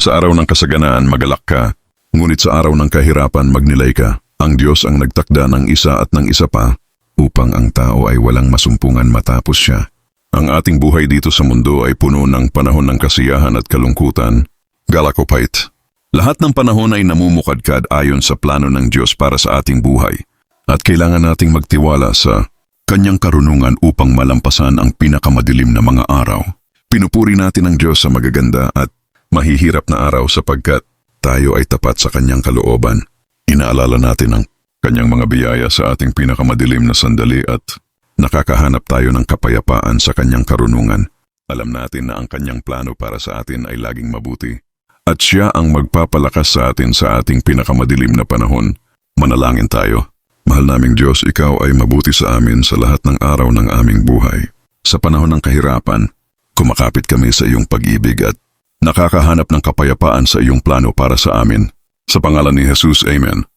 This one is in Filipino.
Sa araw ng kasaganaan magalak ka, ngunit sa araw ng kahirapan magnilay ka. Ang Diyos ang nagtakda ng isa at ng isa pa upang ang tao ay walang masumpungan matapos siya. Ang ating buhay dito sa mundo ay puno ng panahon ng kasiyahan at kalungkutan. Galakopite. Lahat ng panahon ay namumukadkad ayon sa plano ng Diyos para sa ating buhay. At kailangan nating magtiwala sa Kanyang karunungan upang malampasan ang pinakamadilim na mga araw. Pinupuri natin ang Diyos sa magaganda at mahihirap na araw sapagkat tayo ay tapat sa Kanyang kalooban. Inaalala natin ang Kanyang mga biyaya sa ating pinakamadilim na sandali at nakakahanap tayo ng kapayapaan sa Kanyang karunungan. Alam natin na ang Kanyang plano para sa atin ay laging mabuti. At Siya ang magpapalakas sa atin sa ating pinakamadilim na panahon. Manalangin tayo. Mahal naming Diyos, Ikaw ay mabuti sa amin sa lahat ng araw ng aming buhay. Sa panahon ng kahirapan, kumakapit kami sa iyong pag-ibig at nakakahanap ng kapayapaan sa iyong plano para sa amin. Sa pangalan ni Jesus, Amen.